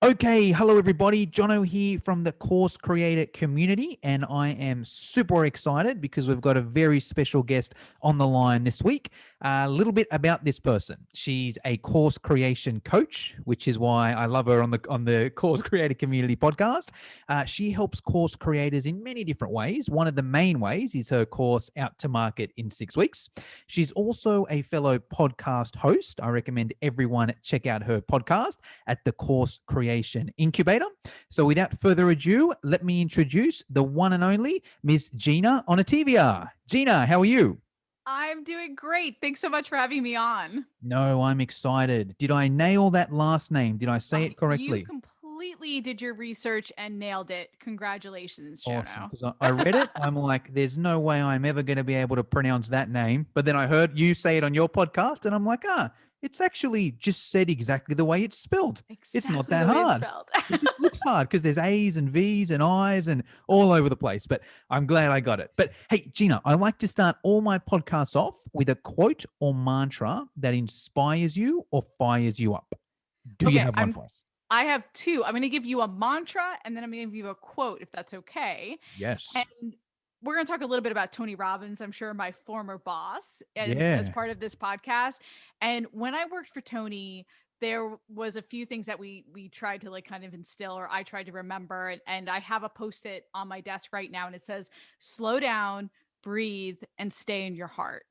Okay, hello everybody. Jono here from the Course Creator community, and I am super excited because we've got a very special guest on the line this week. A little bit about this person. She's a course creation coach, which is why I love her on the Course Creator community podcast. She helps course creators in many different ways. One of the main ways is her course Out to Market in 6 weeks. She's also a fellow podcast host. I recommend everyone check out her podcast at the Course Creation Incubator. So without further ado, let me introduce the one and only Miss Gina Onativia. Gina, how are you? I'm doing great. Thanks so much for having me on. No, I'm excited. Did I nail that last name? Did I say it You correctly? completely did your research and nailed it. Congratulations, Awesome. Jono. Because I read it. I'm like, there's no way I'm ever going to be able to pronounce that name. But then I heard you say it on your podcast, and I'm like, it's actually just said exactly the way it's spelled. It's not Exactly that the way it's hard. spelled. It just looks hard because there's A's and V's and I's and all over the place. But I'm glad I got it. But hey, Gina, I like to start all my podcasts off with a quote or mantra that inspires you or fires you up. Do you Okay, have one for us? I have two. I'm going to give you a mantra and then I'm going to give you a quote if that's okay. Yes. And we're going to talk a little bit about Tony Robbins, I'm sure my former boss, as Yeah. part of this podcast. And when I worked for Tony, there was a few things that we tried to like kind of instill, or I tried to remember. And I have a post-it on my desk right now, and it says, slow down, breathe, and stay in your heart.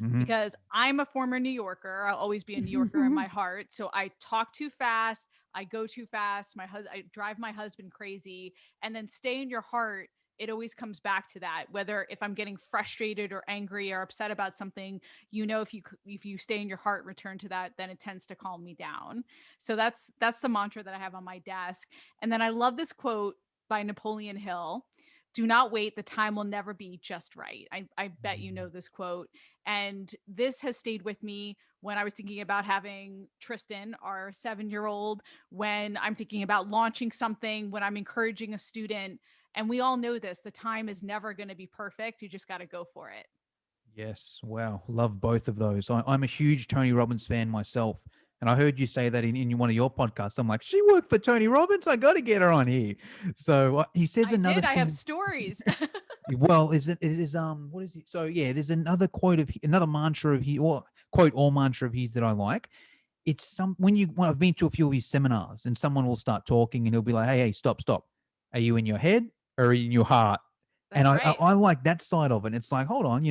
Mm-hmm. Because I'm a former New Yorker. I'll always be a New Yorker in my heart. So I talk too fast. I go too fast. I drive my husband crazy. And then stay in your heart. It always comes back to that. Whether if I'm getting frustrated or angry or upset about something, if you stay in your heart, return to that, then it tends to calm me down. So that's the mantra that I have on my desk. And then I love this quote by Napoleon Hill. Do not wait. The time will never be just right. I bet you know this quote. And this has stayed with me when I was thinking about having Tristan, our 7-year-old, when I'm thinking about launching something, when I'm encouraging a student. And we all know this, the time is never going to be perfect. You just got to go for it. Yes. Wow. Love both of those. I'm a huge Tony Robbins fan myself. And I heard you say that in one of your podcasts. I'm like, she worked for Tony Robbins. I got to get her on here. So he says I another did. I have thing. stories. Well, what is it? So yeah, there's another quote of another mantra of he or quote or mantra of his that I like. It's when I've been to a few of his seminars and someone will start talking and he'll be like, hey, stop, stop. Are you in your head or in your heart? And That's right. I like that side of it. It's like, hold on,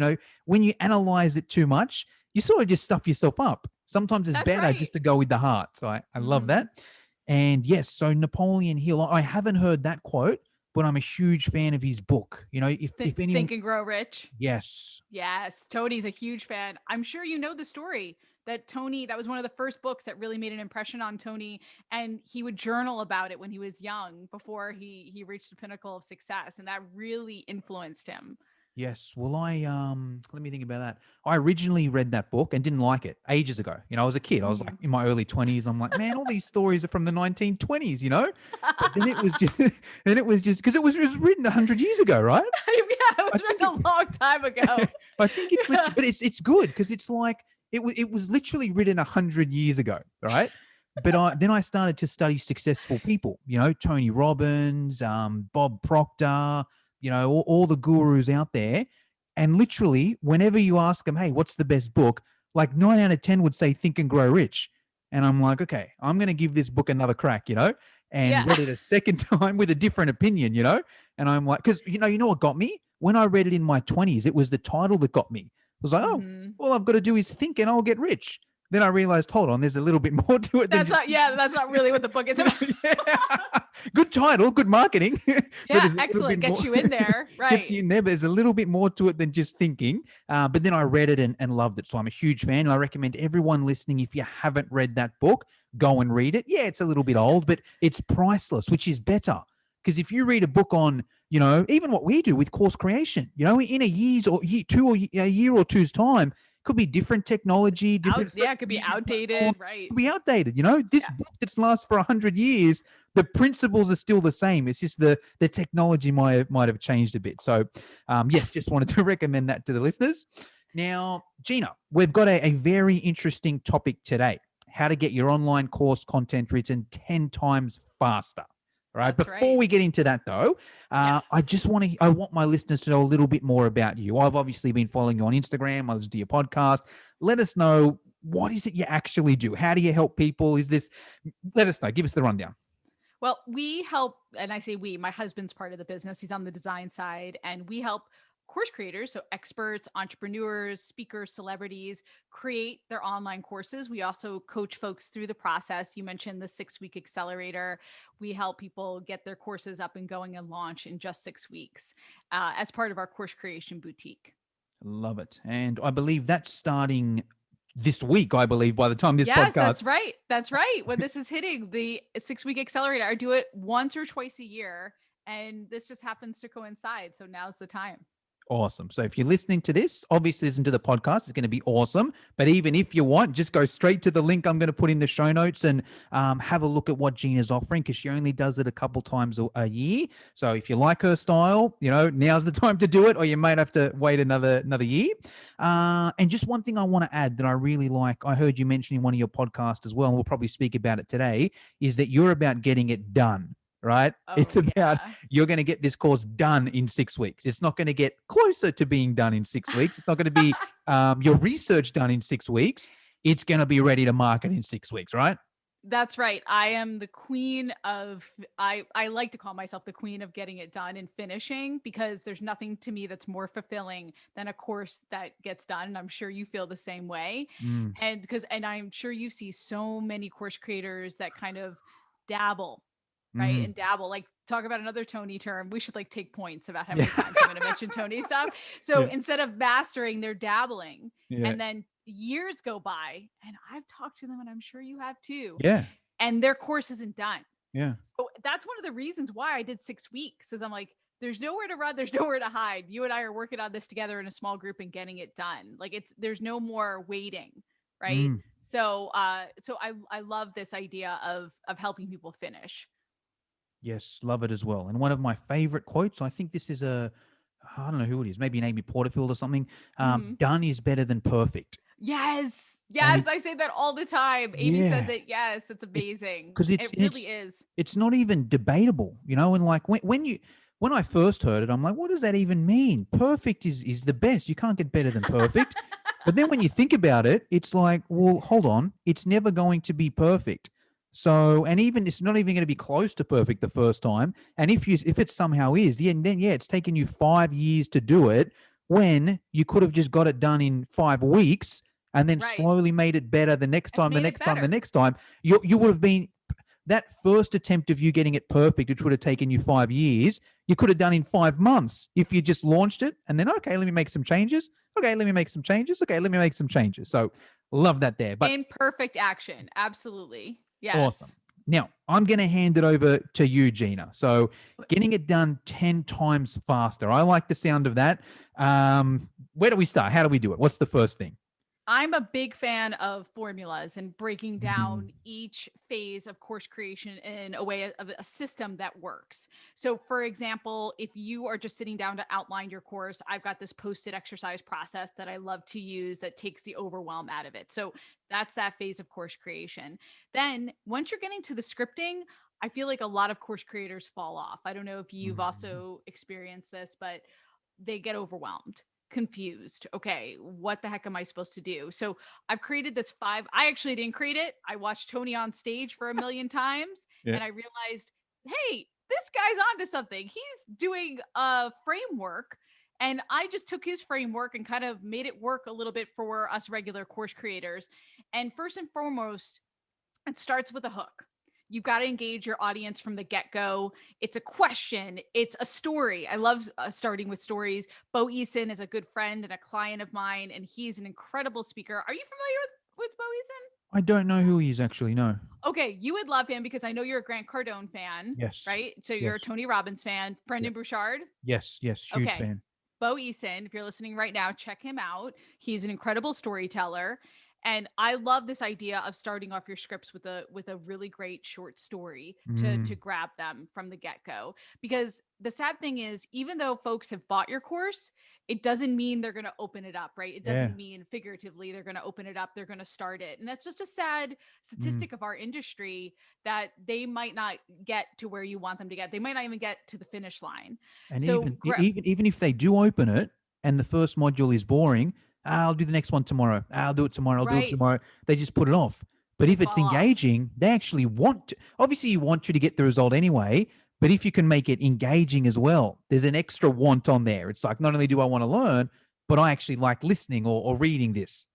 when you analyze it too much, you sort of just stuff yourself up. Sometimes it's That's better right. just to go with the heart. So I love Mm. that. And yes, so Napoleon Hill, I haven't heard that quote, but I'm a huge fan of his book. If anyone, Think and Grow Rich. yes, Yes, Tony's a huge fan. I'm sure you know the story that Tony, that was one of the first books that really made an impression on Tony. And he would journal about it when he was young before he reached the pinnacle of success. And that really influenced him. yes. Well, let me think about that. I originally read that book and didn't like it ages ago. I was a kid. I was like Mhm. in my early 20s. I'm like, man, all these stories are from the 1920s, But then it was just, because it was written 100 years ago, right? Yeah, it I was think written a long time ago. I think it's literally, but it's good because it's like it was literally written 100 years ago, right? But I started to study successful people, Tony Robbins, Bob Proctor, all the gurus out there, and literally whenever you ask them, hey, what's the best book? Like 9 out of 10 would say Think and Grow Rich, and I'm like, okay, I'm gonna give this book another crack, and Yeah. read it a second time with a different opinion. And I'm like, because you know what got me? When I read it in my 20s, it was the title that got me. I was like, oh, Hmm. all I've got to do is think and I'll get rich. Then I realized, hold on, there's a little bit more to it than That's just not, yeah, thinking. that's not really what the book is about. Yeah. Good title, good marketing, but Yeah, there's a little bit excellent. more. Gets you in there. Gets Right. you in there, but there's a little bit more to it than just thinking. But then I read it and loved it. So I'm a huge fan. And I recommend everyone listening, if you haven't read that book, go and read it. Yeah, it's a little bit old, but it's priceless, which is better. Because if you read a book on, even what we do with course creation, in a year's or two or a year or two's time, could be different technology, different Yeah, social it could be media outdated. platforms, Right. could be outdated. This Yeah. book that's lasts for 100 years, the principles are still the same. It's just the technology might have changed a bit. So, yes, just wanted to recommend that to the listeners. Now, Gina, we've got a very interesting topic today. how to get your online course content written 10 times faster. All right. That's Before right. we get into that, though, I Yes. just I want my listeners to know a little bit more about you. I've obviously been following you on Instagram. I listen to your podcast. Let us know, what is it you actually do? How do you help people? Let us know. Give us the rundown. Well, we help, and I say we, my husband's part of the business. He's on the design side, and we help course creators, so experts, entrepreneurs, speakers, celebrities, create their online courses. We also coach folks through the process. You mentioned the 6-week accelerator. We help people get their courses up and going and launch in just 6 weeks as part of our course creation boutique. Love it. And I believe that's starting this week, I believe, by the time this Yes, podcast. that's right. That's right. When this is hitting the 6-week accelerator, I do it once or twice a year. And this just happens to coincide. So now's the time. Awesome. So if you're listening to this, obviously listen to the podcast. It's going to be awesome. But even if you want, just go straight to the link I'm going to put in the show notes and have a look at what Gina's offering, because she only does it a couple times a year. So if you like her style, now's the time to do it, or you might have to wait another year. And just one thing I want to add that I really like, I heard you mention in one of your podcasts as well, and we'll probably speak about it today, is that you're about getting it done. Right? It's Oh, about, yeah. you're going to get this course done in 6 weeks. It's not going to get closer to being done in 6 weeks. It's not going to be your research done in 6 weeks. It's going to be ready to market in 6 weeks, right? That's right. I am the queen of, I like to call myself the queen of getting it done and finishing, because there's nothing to me that's more fulfilling than a course that gets done. And I'm sure you feel the same way. Mm. And I'm sure you see so many course creators that kind of dabble, right? Mm. And dabble, like, talk about another Tony term. We should like take points about how Yeah. many times I'm going to mention Tony stuff. So Yeah. instead of mastering, they're dabbling. Yeah. And then years go by, and I've talked to them, and I'm sure you have too, Yeah. and their course isn't done. Yeah. So that's one of the reasons why I did 6 weeks, is I'm like, there's nowhere to run, there's nowhere to hide. You and I are working on this together in a small group and getting it done. Like, there's no more waiting, right? Mm. So I love this idea of helping people finish. Yes, love it as well. And one of my favorite quotes, I think this is I don't know who it is, maybe an Amy Porterfield or something. Mhm. Done is better than perfect. Yes. And Yes, I say that all the time. Amy says yeah, it. Yes, it's amazing. because It really is. it's not even debatable, and like when I first heard it, I'm like, what does that even mean? Perfect is the best. You can't get better than perfect. But then when you think about it, it's like, well, hold on, it's never going to be perfect. So, and even it's not even going to be close to perfect the first time. And if it somehow is, then yeah, it's taken you 5 years to do it, when you could have just got it done in 5 weeks and then Right. slowly made it better the next And time, the made it next time, the better. next time. You would have been, that first attempt of you getting it perfect, which would have taken you 5 years, you could have done in 5 months if you just launched it and then, okay, let me make some changes. Okay, let me make some changes. Okay, let me make some changes. So love that there. But In perfect action. Absolutely. awesome. Yes. Now, I'm going to hand it over to you, Gina. So, getting it done 10 times faster. I like the sound of that. Where do we start? How do we do it? What's the first thing? I'm a big fan of formulas and breaking Mm. down each phase of course creation in a way of a system that works. So, for example, if you are just sitting down to outline your course, I've got this post it exercise process that I love to use that takes the overwhelm out of it. So, that's that phase of course creation. Then, once you're getting to the scripting, I feel like a lot of course creators fall off. I don't know if you've Mm. also experienced this, but they get overwhelmed, confused. Okay, what the heck am I supposed to do? So I've created this I actually didn't create it. I watched Tony on stage for a million times, Yeah. and I realized, hey, this guy's onto something. He's doing a framework, and I just took his framework and kind of made it work a little bit for us regular course creators. And first and foremost, it starts with a hook. You've got to engage your audience from the get go. It's a question, it's a story. I love starting with stories. Bo Eason is a good friend and a client of mine, and he's an incredible speaker. Are you familiar with Bo Eason? I don't know who he is actually. No. Okay, you would love him because I know you're a Grant Cardone fan, Yes. right? So you're a Yes. Tony Robbins fan. Yeah. Brendan Bouchard. Yes. Yes. Huge Okay. fan. Bo Eason, if you're listening right now, check him out. He's an incredible storyteller. And I love this idea of starting off your scripts with a really great short story to Mm. grab them from the get-go. Because the sad thing is, even though folks have bought your course, it doesn't mean they're going to open it up, right? It Yeah. doesn't mean figuratively they're going to open it up, they're going to start it. And that's just a sad Mm. statistic of our industry, that they might not get to where you want them to get. They might not even get to the finish line. And So even if they do open it and the first module is boring, I'll do the next one tomorrow. I'll do it tomorrow. I'll do it right, tomorrow. They just put it off. But they if it's fall off. engaging, they actually want to. Obviously, you want you to get the result anyway. But if you can make it engaging as well, there's an extra want on there. It's like, not only do I want to learn, but I actually like listening or reading this.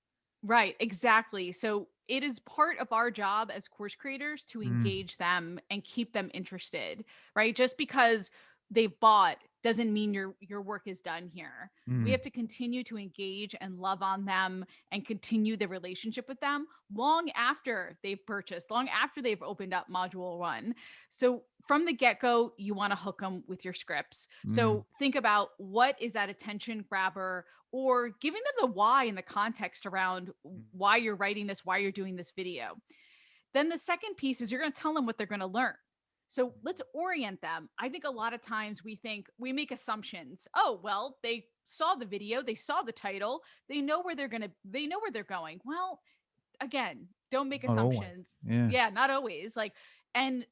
Right, exactly. So it is part of our job as course creators to Mm, engage them and keep them interested, right? Just because they've bought doesn't mean your work is done here. We mm, have to continue to engage and love on them and continue the relationship with them long after they've purchased, long after they've opened up module 1. So from the get-go, you want to hook them with your scripts. mm, So think about, what is that attention grabber, or giving them the why and the context around mm. why you're writing this, why you're doing this video. Then the second piece is, you're going to tell them what they're going to learn. So let's orient them. I think a lot of times we make assumptions. Oh, well, they saw the video, they saw the title, they know where they're going. Well, again, don't make Not always. assumptions. Yeah. Yeah, not always. And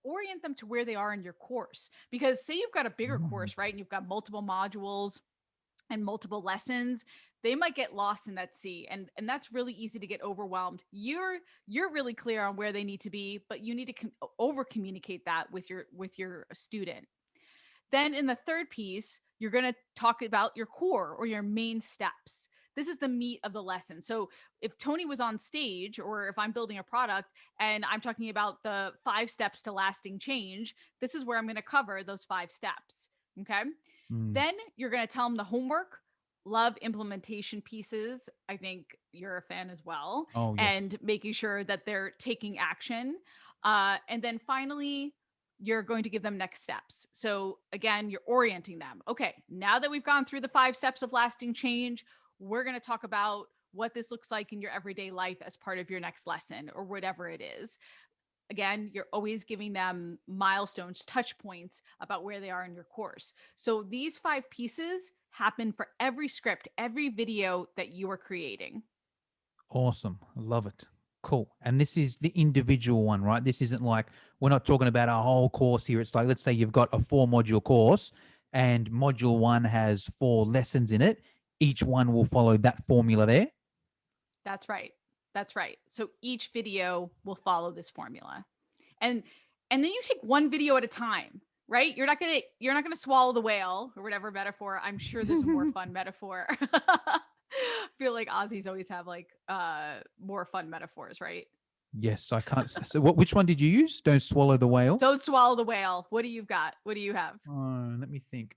orient them to where they are in your course. Because say you've got a bigger Mm, course, right? And you've got multiple modules and multiple lessons, they might get lost in that sea, and that's really easy to get overwhelmed. You're really clear on where they need to be, but you need to over communicate that with your student. Then in the third piece, you're going to talk about your core or your main steps. This is the meat of the lesson. So if Tony was on stage, or if I'm building a product and I'm talking about the 5 steps to lasting change, this is where I'm going to cover those 5 steps. Okay. mm. Then you're going to tell them the homework, love implementation pieces. I think you're a fan as well. Oh, yes. And making sure that they're taking action. And then finally, you're going to give them next steps. So again, you're orienting them. Okay, now that we've gone through the 5 steps of lasting change, we're going to talk about what this looks like in your everyday life as part of your next lesson, or whatever it is. Again, you're always giving them milestones, touch points about where they are in your course. So these 5 pieces happen for every script, every video that you are creating. Awesome. I love it. Cool. And this is the individual one, right? This isn't like, we're not talking about a whole course here. It's like, let's say you've got a 4 module course and module 1 has 4 lessons in it. Each one will follow that formula there. That's right. That's right. So each video will follow this formula. And and then you take one video at a time, right? You're not going to swallow the whale, or whatever metaphor. I'm sure there's a more fun metaphor. I feel like Aussies always have more fun metaphors, right? Yes, I can't. So, which one did you use? Don't swallow the whale. Don't swallow the whale. What do you got? What do you have? Let me think.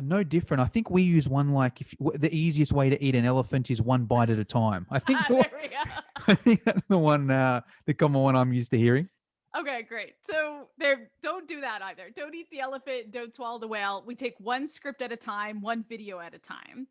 No different. I think we use one like, if the easiest way to eat an elephant is one bite at a time. I think There we go. I think that's the one, the common one I'm used to hearing. Okay, great. So there, don't do that either. Don't eat the elephant. Don't swallow the whale. We take one script at a time, one video at a time.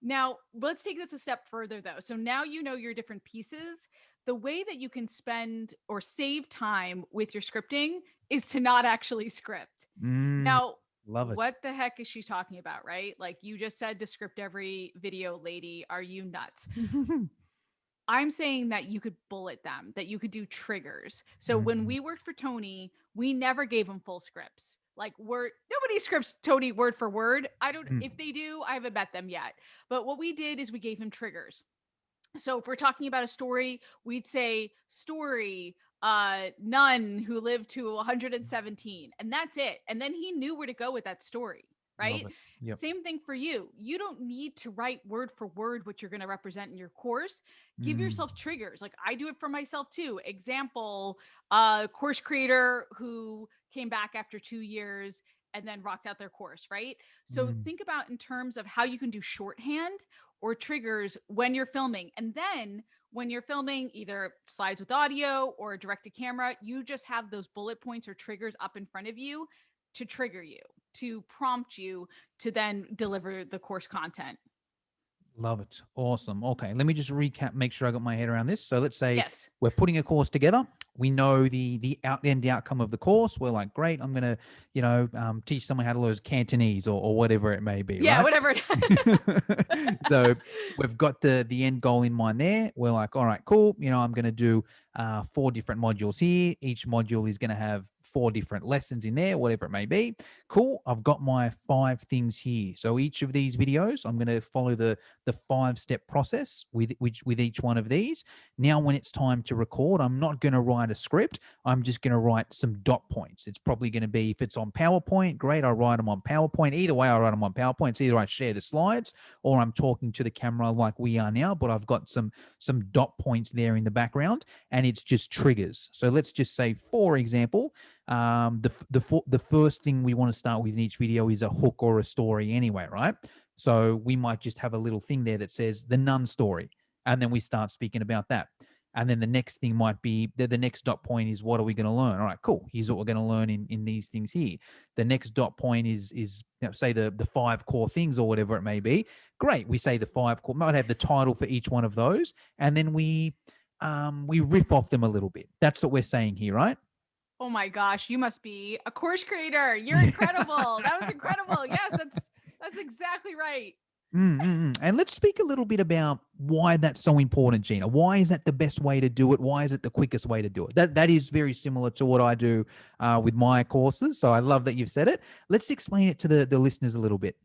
Now, let's take this a step further though. So now you know your different pieces. The way that you can spend or save time with your scripting is to not actually script. Mm, Now, love it. what the heck is she talking about, right? Like, you just said to script every video, lady. Are you nuts? I'm saying that you could bullet them, that you could do triggers. So when Mm, we worked for Tony, we never gave him full scripts. Like, nobody scripts Tony word for word. I don't, mm, if they do, I haven't met them yet. But what we did is we gave him triggers. So if we're talking about a story, we'd say story, nun who lived to 117, and that's it. And then he knew where to go with that story, love right? it. Yep. Same thing for you. You don't need to write word for word what you're going to represent in your course. Give Mm, yourself triggers. Like, I do it for myself too. Example, course creator who came back after 2 years and then rocked out their course, right? So mm, think about in terms of how you can do shorthand or triggers when you're filming. And then when you're filming either slides with audio or direct to camera, you just have those bullet points or triggers up in front of you to trigger you, to prompt you to then deliver the course content. Love it. Awesome. Okay, let me just recap, make sure I got my head around this. So let's say Yes. we're putting a course together. We know the outcome of the course. We're like, great, I'm gonna, teach someone how to learn Cantonese or whatever it may be, Yeah, right? whatever. So we've got the end goal in mind there. We're like, all right, cool. I'm gonna do 4 different modules here. Each module is gonna have 4 different lessons in there, whatever it may be. Cool. I've got my 5 things here. So each of these videos, I'm gonna follow the 5-step process with each one of these. Now, when it's time to record, I'm not going to write a script. I'm just going to write some dot points. It's probably going to be, if it's on PowerPoint, great, I write them on PowerPoint. Either way, I write them on PowerPoint. It's either I share the slides or I'm talking to the camera like we are now, but I've got some dot points there in the background, and it's just triggers. So let's just say, for example, the first thing we want to start with in each video is a hook or a story anyway, right? So we might just have a little thing there that says the nun story, and then we start speaking about that. And then the next thing might be the next dot point is, what are we going to learn? All right, cool. Here's what we're going to learn in these things here. The next dot point is say the 5 core things or whatever it may be. Great. We say the 5 core, might have the title for each one of those, and then we riff off them a little bit. That's what we're saying here, right? Oh my gosh, you must be a course creator. You're incredible. That was incredible. Yes, that's exactly right. And let's speak a little bit about why that's so important, Gina. Why is that the best way to do it? Why is it the quickest way to do it? That is very similar to what I do with my courses. So I love that you've said it. Let's explain it to the listeners a little bit.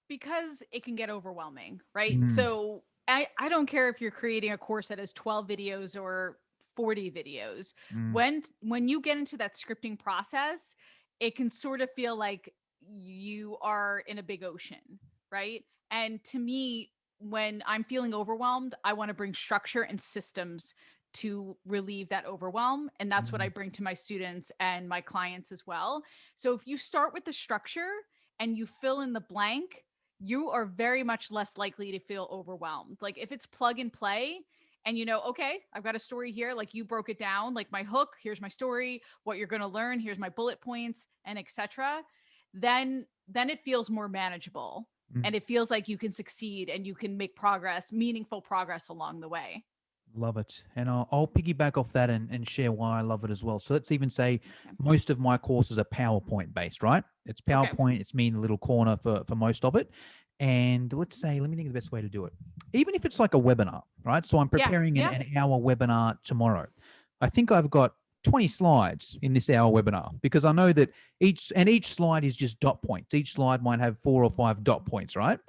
Because it can get overwhelming, right? Mm, So I don't care if you're creating a course that has 12 videos or 40 videos. mm, When you get into that scripting process, it can sort of feel like you are in a big ocean, right? And to me, when I'm feeling overwhelmed, I want to bring structure and systems to relieve that overwhelm. And that's what I mm, bring to my students and my clients as well. So if you start with the structure and you fill in the blank, you are very much less likely to feel overwhelmed. Like if it's plug and play and okay, I've got a story here, like you broke it down, like my hook, here's my story, what you're going to learn, here's my bullet points and etc. Then it feels more manageable mm. and it feels like you can succeed and you can make progress, meaningful progress along the way. Love it. And I'll piggyback off that and share why I love it as well. So let's even say Okay. most of my courses are PowerPoint based, right? It's Okay. PowerPoint. It's me in the little corner for most of it. And let's say, let me think of the best way to do it. Even if it's like a webinar, right? So I'm Yeah. preparing Yeah. an hour webinar tomorrow. I think I've got 20 slides in this hour webinar because I know that each slide is just dot points. Each slide might have 4 or 5 dot points, right?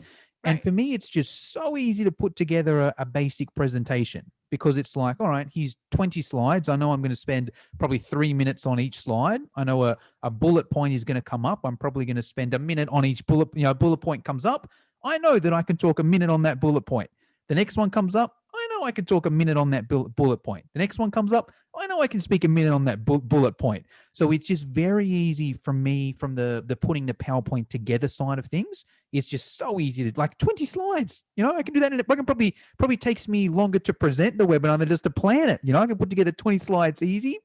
And Right. for me, it's just so easy to put together a basic presentation because it's like, all right, here's 20 slides. I know I'm going to spend probably 3 minutes on each slide. I know a bullet point is going to come up. I'm probably going to spend a minute on each bullet. Bullet point comes up. I know that I can talk a minute on that bullet point. The next one comes up. I know I can talk a minute on that bullet point. The next one comes up. I know I can speak a minute on that bullet point. So it's just very easy from me from the putting the PowerPoint together side of things. It's just so easy to, like, 20 slides. I can do that. I can probably takes me longer to present the webinar than just to plan it. I can put together 20 slides easy.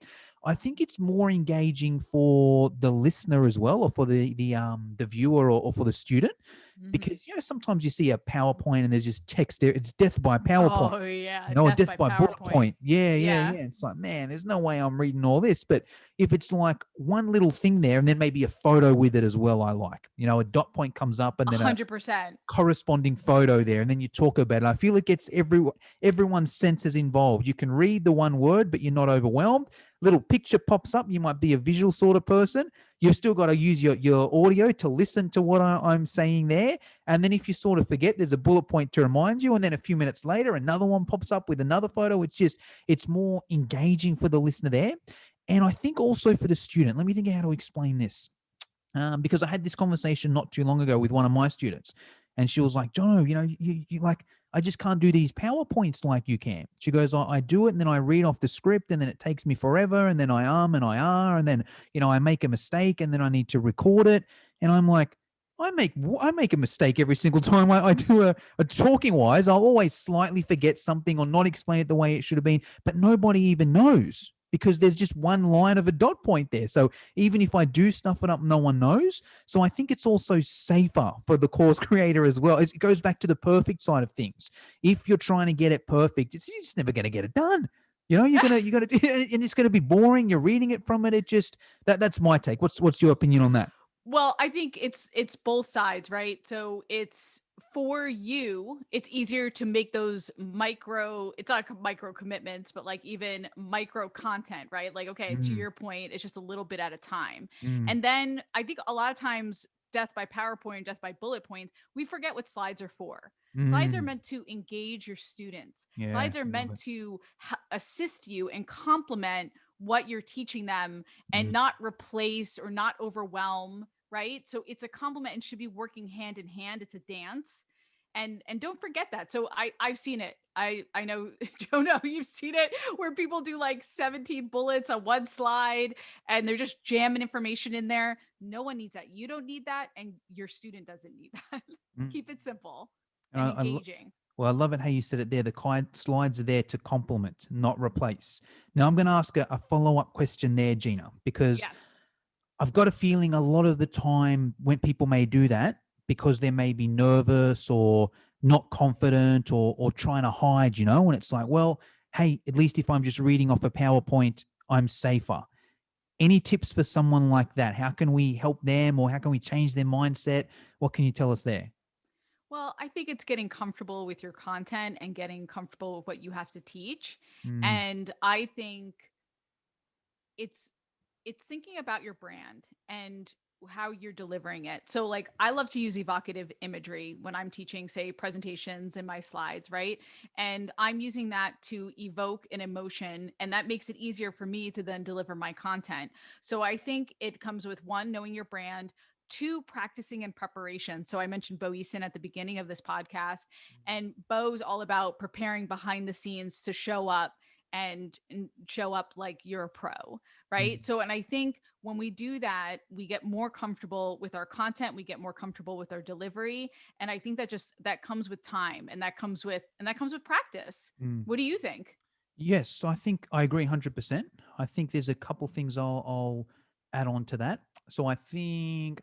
I think it's more engaging for the listener as well, or for the viewer, or for the student, Mm-hmm. because sometimes you see a PowerPoint and there's just text there. It's death by PowerPoint. Oh yeah, A death death by by bullet PowerPoint. point. Yeah, yeah, Yeah. yeah. It's like, man, there's no way I'm reading all this. But if it's like one little thing there and then maybe a photo with it as well, I like. A dot point comes up and then a 100%. corresponding photo there, and then you talk about it. I feel it gets everyone's senses involved. You can read the one word, but you're not overwhelmed. Little picture pops up. You might be a visual sort of person. You've still got to use your audio to listen to what I'm saying there. And then if you sort of forget, there's a bullet point to remind you. And then a few minutes later, another one pops up with another photo. It's more engaging for the listener there. And I think also for the student, let me think how to explain this. Because I had this conversation not too long ago with one of my students, and she was like, "Jono, you like, I just can't do these PowerPoints like you can." She goes, I do it, and then I read off the script, and then it takes me forever, and then and and then I make a mistake, and then I need to record it, and I'm like, I make a mistake every single time I do a talking wise. I'll always slightly forget something or not explain it the way it should have been, but nobody even knows. because there's just one line of a dot point there. So even if I do stuff it up, no one knows. So I think it's also safer for the course creator as well. It goes back to the perfect side of things. If you're trying to get it perfect, you're just never going to get it done. You're gonna, and it's gonna be boring. You're reading it from it. It just that's my take. What's your opinion on that? Well, I think it's both sides, right? So it's for you, it's easier to make those micro, it's not like micro commitments, but like even micro content, right? Like, okay, to Mm, your point, it's just a little bit at a time. mm, And then I think a lot of times, death by PowerPoint, death by bullet points, we forget what slides are for. Slides are mm. meant to engage your students. Yeah, Slides are love meant it. to assist you and complement what you're teaching them and Mm, not replace or not overwhelm, right? So it's a complement and should be working hand in hand. It's a dance. And don't forget that. So I've seen it. I know Jono, you've seen it where people do like 17 bullets on one slide and they're just jamming information in there. No one needs that. You don't need that, and your student doesn't need that. mm. Keep it simple And and engaging. well, I love it how you said it there. The slides are there to complement, not replace. Now, I'm going to ask a follow up question there, Gina, because Yes. I've got a feeling a lot of the time when people may do that because they may be nervous or not confident or trying to hide, and it's like, well, hey, at least if I'm just reading off a PowerPoint, I'm safer. Any tips for someone like that? How can we help them or how can we change their mindset? What can you tell us there? Well, I think it's getting comfortable with your content and getting comfortable with what you have to teach. Mm, And I think it's it's thinking about your brand and how you're delivering it. So like I love to use evocative imagery when I'm teaching say presentations in my slides, right? And I'm using that to evoke an emotion and that makes it easier for me to then deliver my content. So I think it comes with one knowing your brand, two practicing in preparation. So I mentioned Bo Eason at the beginning of this podcast and Bo's all about preparing behind the scenes to show up and show up like you're a pro, mm, right? So, and I think when we do that, we get more comfortable with our content, we get more comfortable with our delivery, and I think that just that comes with time, and that comes with practice. mm. What do you think? Yes, I think I agree 100%. I think there's a couple things I'll add on to that. So I think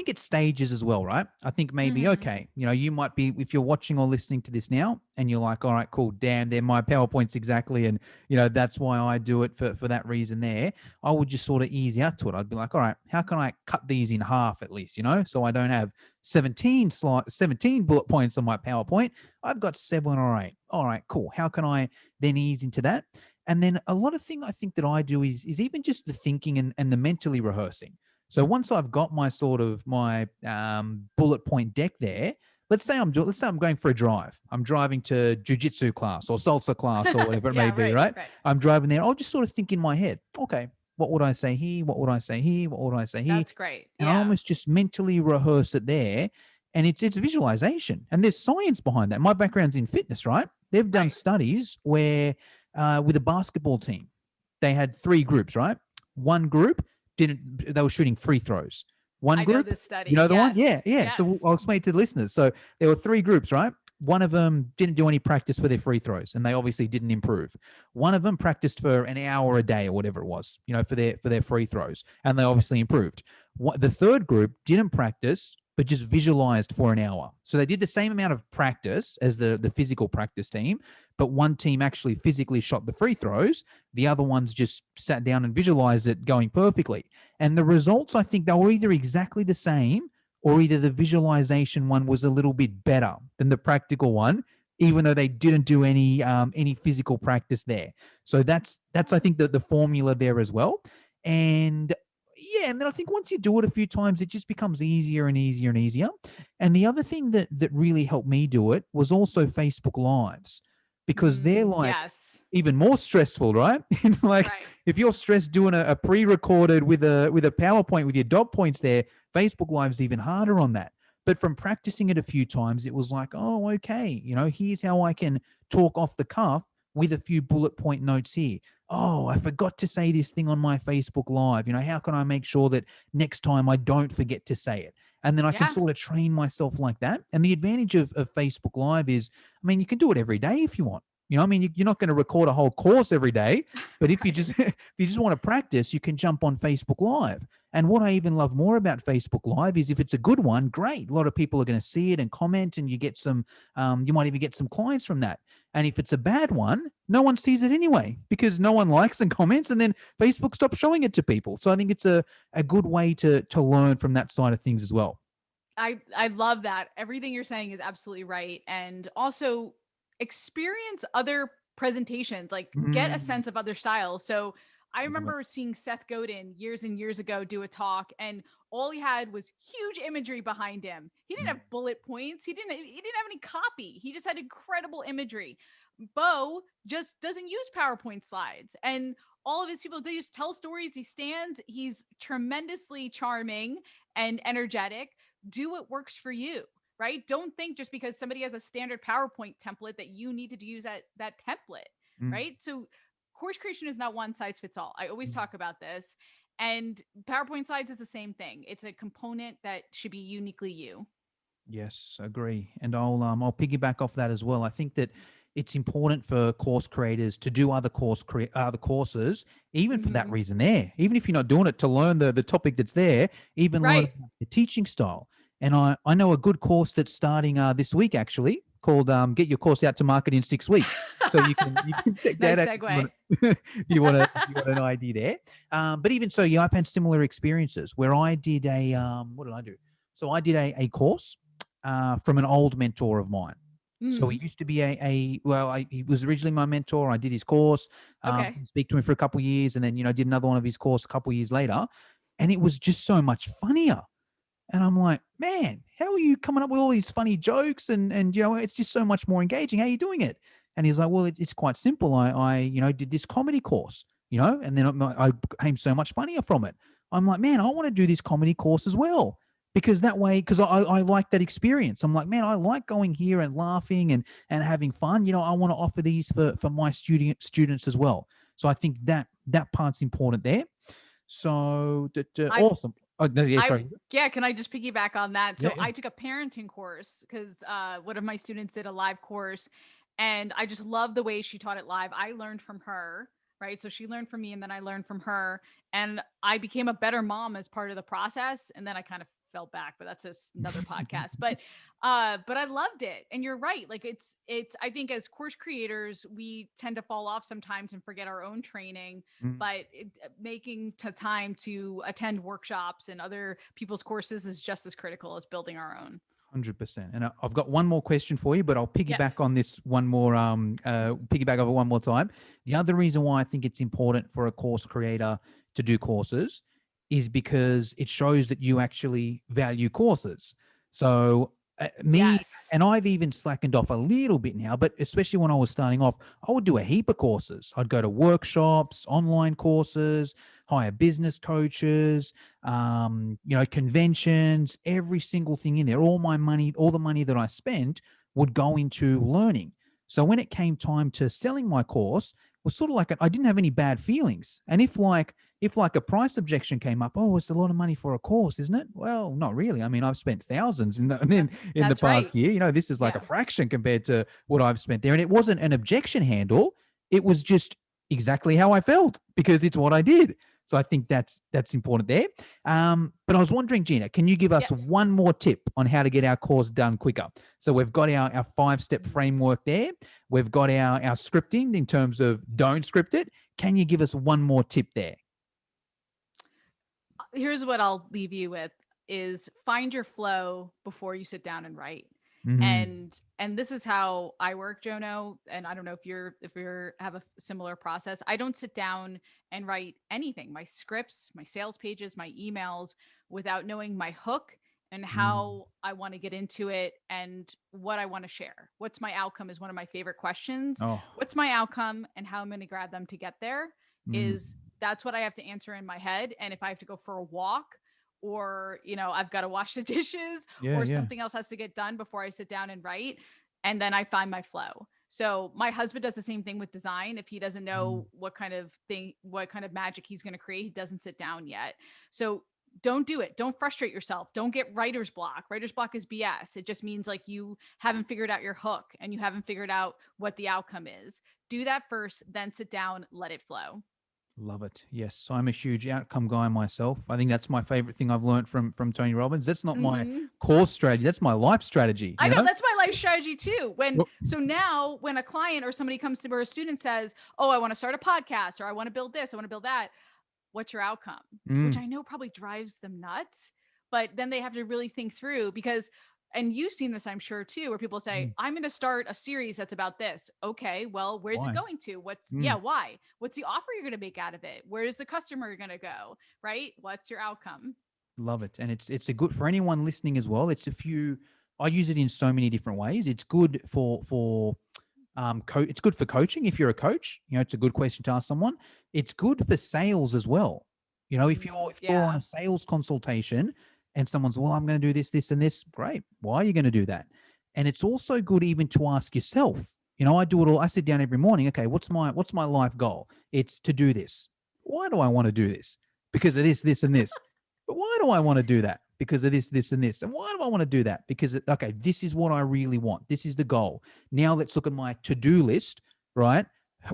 it's stages as well, right? I think maybe, Mm-hmm. okay, you might be, if you're watching or listening to this now and you're like, all right, cool, damn, they're my PowerPoints exactly. And, that's why I do it for that reason there. I would just sort of ease out to it. I'd be like, all right, how can I cut these in half at least, so I don't have 17 bullet points on my PowerPoint. I've got 7 or 8. All right, cool. How can I then ease into that? And then a lot of thing I think that I do is even just the thinking and the mentally rehearsing. So once I've got my sort of my bullet point deck there, let's say I'm going for a drive. I'm driving to jujitsu class or salsa class or whatever it may Yeah, be, right, right? right. I'm driving there. I'll just sort of think in my head, okay, what would I say here? What would I say here? What would I say here? That's great. And I Yeah, almost just mentally rehearse it there. And it's visualization. And there's science behind that. My background's in fitness, right? They've done right. studies where with a basketball team, they had 3 groups, right? One group they were shooting free throws. One I know group, this you study. know the one? Yeah, Yes, yeah. So yes, I'll explain it to the listeners. So there were 3 groups, right? One of them didn't do any practice for their free throws, and they obviously didn't improve. One of them practiced for an hour a day or whatever it was, for their free throws, and they obviously improved. The third group didn't practice, but just visualized for an hour. So they did the same amount of practice as the physical practice team, but one team actually physically shot the free throws. The other ones just sat down and visualized it going perfectly. And the results, I think, they were either exactly the same or either the visualization one was a little bit better than the practical one, even though they didn't do any physical practice there. So that's I think the formula there as well. And yeah, and then I think once you do it a few times, it just becomes easier and easier and easier. And the other thing that really helped me do it was also Facebook Lives, because they're like yes, even more stressful, right? It's like right. if you're stressed doing a pre-recorded with a PowerPoint with your dot points there, Facebook Live's even harder on that. But from practicing it a few times, it was like, oh, okay, here's how I can talk off the cuff with a few bullet point notes here. Oh, I forgot to say this thing on my Facebook Live. How can I make sure that next time I don't forget to say it? And then I can Yeah, sort of train myself like that. And the advantage of Facebook Live is, I mean, you can do it every day if you want. You know, I mean, you're not going to record a whole course every day, but if you Right. just if you just want to practice, you can jump on Facebook Live. And what I even love more about Facebook Live is if it's a good one, great. A lot of people are going to see it and comment, and you get some. You might even get some clients from that. And if it's a bad one, no one sees it anyway because no one likes and comments, and then Facebook stops showing it to people. So I think it's a good way to learn from that side of things as well. I love that. Everything you're saying is absolutely right. And also experience other presentations, like get a Mm, sense of other styles. So I love it. remember seeing Seth Godin years and years ago do a talk, and all he had was huge imagery behind him. He didn't Mm, have bullet points. He didn't have any copy. He just had incredible imagery. Bo just doesn't use PowerPoint slides. And all of his people, they just tell stories. He stands, he's tremendously charming and energetic. Do what works for you, right? Don't think just because somebody has a standard PowerPoint template that you need to use that template, mm, right? So course creation is not one size fits all. I always mm. talk about this. And PowerPoint slides is the same thing. It's a component that should be uniquely you. Yes, agree. And I'll piggyback off that as well. I think that it's important for course creators to do other courses, even for that Mm-hmm. reason there. Even if you're not doing it to learn the topic that's there, even learn Right. about the teaching style. And I know a good course that's starting this week actually called Get Your Course Out to Market in 6 weeks. So you can check that Nice out segue. if you want an idea there. But even so, yeah, I've had similar experiences where I did what did I do? So I did a course from an old mentor of mine. So he Mm, used to be he was originally my mentor. I did his course, okay. didn't speak to him for a couple of years, and then did another one of his course a couple of years later, and it was just so much funnier. And I'm like, man, how are you coming up with all these funny jokes? And it's just so much more engaging. How are you doing it? And he's like, well, it's quite simple. I did this comedy course, and then I became so much funnier from it. I'm like, man, I want to do this comedy course as well. Because that way, because I like that experience. I'm like, man, I like going here and laughing and having fun. I want to offer these for my students as well. So I think that part's important there. So I awesome. Oh, no, yeah, I sorry. yeah, can I just piggyback on that? Yeah, So yeah. I took a parenting course because one of my students did a live course, and I just love the way she taught it live. I learned from her, right? So she learned from me, and then I learned from her, and I became a better mom as part of the process. And then I kind of fell back, but that's another podcast. But I loved it, and you're right. Like it's. I think as course creators, we tend to fall off sometimes and forget our own training, Mm, but making time to attend workshops and other people's courses is just as critical as building our own. 100%. And I've got one more question for you, but I'll piggyback Yes. on this one more, piggyback over one more time. The other reason why I think it's important for a course creator to do courses is because it shows that you actually value courses. So, me, Yes. and I've even slackened off a little bit now, but especially when I was starting off, I would do a heap of courses. I'd go to workshops, online courses, hire business coaches, conventions, every single thing in there. All the money that I spent would go into learning. So when it came time to selling my course, it was sort of like I didn't have any bad feelings. And if a price objection came up, oh, it's a lot of money for a course, isn't it? Well, not really. I mean, I've spent thousands in the That's right. past year. This is like a Yeah. fraction compared to what I've spent there. And it wasn't an objection handle. It was just exactly how I felt because it's what I did. So I think that's important there. But I was wondering, Gina, can you give Yeah. us one more tip on how to get our course done quicker? So we've got our 5-step framework there. We've got our scripting in terms of don't script it. Can you give us one more tip there? Here's what I'll leave you with is find your flow before you sit down and write. Mm-hmm. And this is how I work, Jono, and I don't know if you're have a similar process. I don't sit down and write anything, my scripts, my sales pages, my emails without knowing my hook and how I want to get into it and what I want to share. What's my outcome is one of my favorite questions. Oh, What's my outcome and how I'm going to grab them to get there mm. is that's what I have to answer in my head. And if I have to go for a walk or, I've got to wash the dishes Yeah, or yeah. something else has to get done before I sit down and write, and then I find my flow. So my husband does the same thing with design. If he doesn't Mm. know what kind of magic he's going to create, he doesn't sit down yet. So don't do it. Don't frustrate yourself. Don't get writer's block. Writer's block is BS. It just means like you haven't figured out your hook and you haven't figured out what the outcome is. Do that first, then sit down, let it flow. Love it. Yes, I'm a huge outcome guy myself. I think that's my favorite thing I've learned from Tony Robbins. That's not my Mhm. core strategy. That's my life strategy. I know that's my life strategy too. Well, So now when a client or somebody comes to me or a student says, "Oh, I want to start a podcast or I want to build this, I want to build that." What's your outcome? Which mm, I know probably drives them nuts, but then they have to really think through because, and you've seen this, I'm sure too, where people say, mm, I'm going to start a series that's about this. Okay, well, where's it why? going to? Mm, Why? What's the offer you're going to make out of it? Where is the customer going to go? Right? What's your outcome? love it. And it's a good for anyone listening as well. It's a few. I use it in so many different ways. It's good for it's good for coaching. If you're a coach, it's a good question to ask someone. It's good for sales as well. If you're on Yeah. a sales consultation and someone's, well, I'm going to do this, this, and this. Great. Why are you going to do that? And it's also good even to ask yourself. I do it all. I sit down every morning. Okay, what's my life goal? It's to do this. Why do I want to do this? Because of this, and this. But why do I want to do that? Because of this, and this. And why do I want to do that? Because, okay, this is what I really want. This is the goal. Now let's look at my to-do list, right?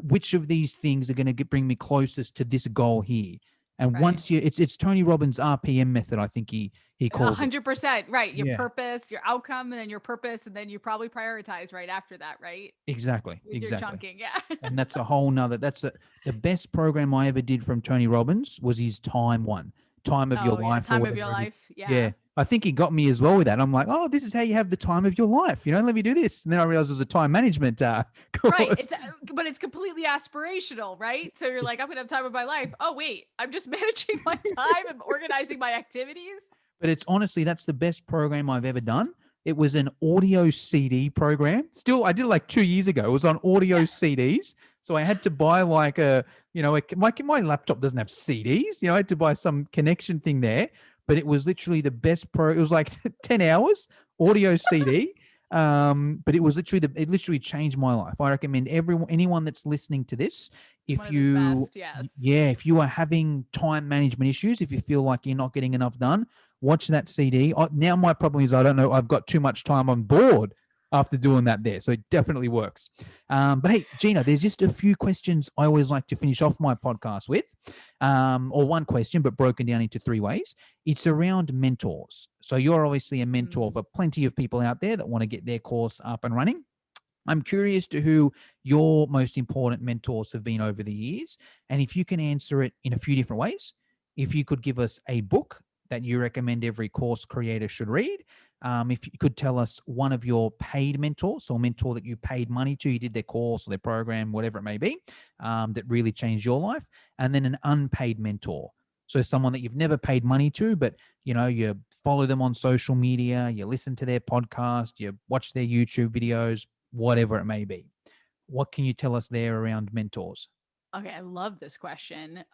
Which of these things are going to bring me closest to this goal here? And Right. once it's Tony Robbins' RPM method, I think he A calls it. 100%. Right. Your Yeah, purpose, your outcome, and then your purpose. And then you probably prioritize right after that. Right. exactly, With your exactly. chunking. Yeah. And that's a whole nother. The best program I ever did from Tony Robbins was his time one, time of your Oh, yeah. life or Time of your whatever it is. life. Yeah. Yeah, I think he got me as well with that. I'm like, oh, this is how you have the time of your life. Let me do this. And then I realized it was a time management Right. course. But it's completely aspirational, right? So you're like, I'm gonna have time of my life. Oh wait, I'm just managing my time and organizing my activities. But it's honestly, that's the best program I've ever done. It was an audio CD program. Still, I did it like 2 years ago. It was on audio Yeah. CDs. So I had to buy like my laptop doesn't have CDs. I had to buy some connection thing there. But it was literally the best It was like 10 hours audio CD. But it literally changed my life. I recommend anyone that's listening to this, One if of his you, best. Yes. yeah, if you are having time management issues, if you feel like you're not getting enough done, watch that CD. Now my problem is I don't know. I've got too much time on board after doing that there, so it definitely works. But hey, Gina, there's just a few questions I always like to finish off my podcast with, or one question, but broken down into three ways. It's around mentors. So you're obviously a mentor Mm. for plenty of people out there that want to get their course up and running. I'm curious to who your most important mentors have been over the years. And if you can answer it in a few different ways, if you could give us a book that you recommend every course creator should read, if you could tell us one of your paid mentors or mentor that you paid money to, you did their course or their program, whatever it may be, that really changed your life, and then an unpaid mentor. So someone that you've never paid money to, but you follow them on social media, you listen to their podcast, you watch their YouTube videos, whatever it may be. What can you tell us there around mentors? Okay, I love this question.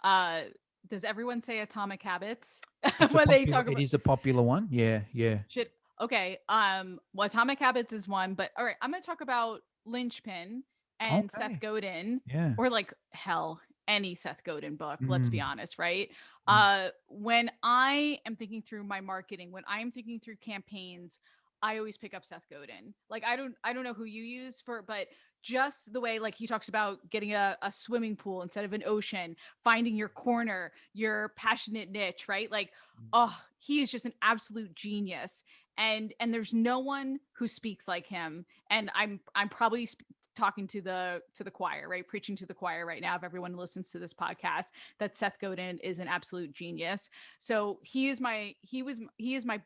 Does everyone say Atomic Habits It's a when they popular. talk It about is a popular one. Yeah, yeah. shit? Okay. Well, Atomic Habits is one, but all right, I'm gonna talk about Lynchpin and Seth Okay. Godin, Yeah. or like hell, any Seth Godin book. Let's be Mm, honest, right? mm, When I am thinking through my marketing, when I am thinking through campaigns, I always pick up Seth Godin. Like I don't know who you use for, but just the way like he talks about getting a swimming pool instead of an ocean, finding your corner, your passionate niche, right? Like, oh, he is just an absolute genius. And there's no one who speaks like him. And I'm probably talking to the choir, right? Preaching to the choir right now. If everyone listens to this podcast, that Seth Godin is an absolute genius. So he is my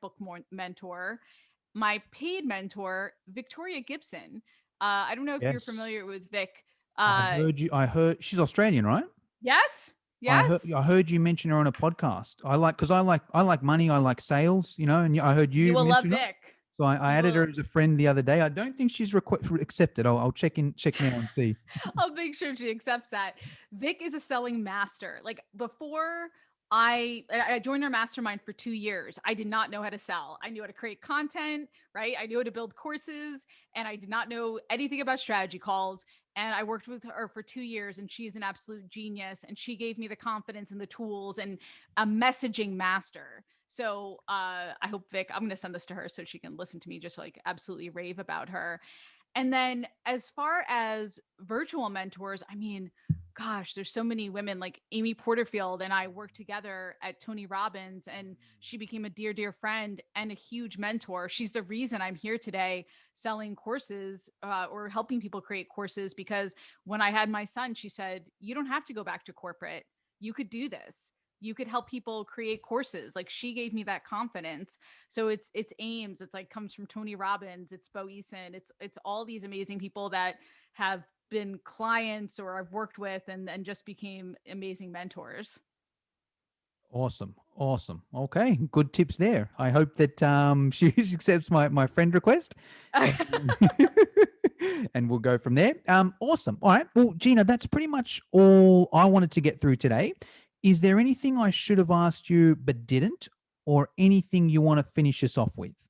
book mentor. My paid mentor, Victoria Gibson. I don't know if you're yes. familiar with Vic. I Uh, heard you. I heard she's Australian, right? yes, I heard. yes. I heard you mention her on a podcast. Because I like money. I like sales. And I heard You you will love mention her. Vic. So I You added her will. as a friend the other day. I don't think she's accepted. I'll check now and see. I'll make sure she accepts that. Vic is a selling master. Like before I joined her mastermind for 2 years. I did not know how to sell. I knew how to create content, right? I knew how to build courses, and I did not know anything about strategy calls. and I worked with her for 2 years, and she's an absolute genius. And she gave me the confidence and the tools and a messaging master. So I hope Vic, I'm going to send this to her so she can listen to me just like absolutely rave about her. And then as far as virtual mentors, I mean, gosh, there's so many women like Amy Porterfield and I worked together at Tony Robbins, and she became a dear, dear friend and a huge mentor. She's the reason I'm here today selling courses or helping people create courses, because when I had my son, she said, you don't have to go back to corporate. You could do this. You could help people create courses. Like, she gave me that confidence. So it's Ames, it's like comes from Tony Robbins, it's Bo Eason, it's all these amazing people that have been clients or I've worked with and just became amazing mentors. Awesome. Awesome. Okay. Good tips there. I hope that she accepts my friend request. And, and we'll go from there. Awesome. All right. Well, Gina, that's pretty much all I wanted to get through today. Is there anything I should have asked you but didn't, or anything you want to finish us off with?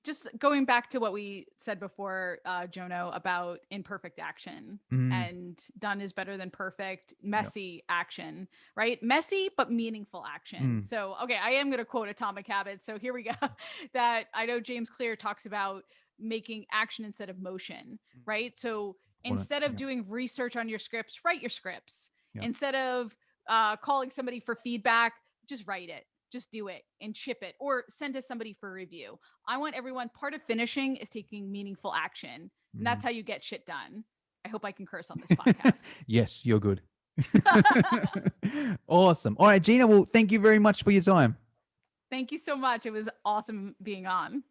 Just going back to what we said before, Jono, about imperfect action Mm, and done is better than perfect, yep. messy action, right? Messy, but meaningful action. Mm, So, okay, I am going to quote Atomic Habits. So here we go. That I know James Clear talks about making action instead of motion, right? So important. instead of Yep. doing research on your scripts, write your scripts. Yep. Instead of calling somebody for feedback, just write it. Just do it and ship it or send to somebody for review. I want everyone, part of finishing is taking meaningful action. And that's Mm. how you get shit done. I hope I can curse on this podcast. Yes, you're good. Awesome. All right, Gina. Well, thank you very much for your time. Thank you so much. It was awesome being on.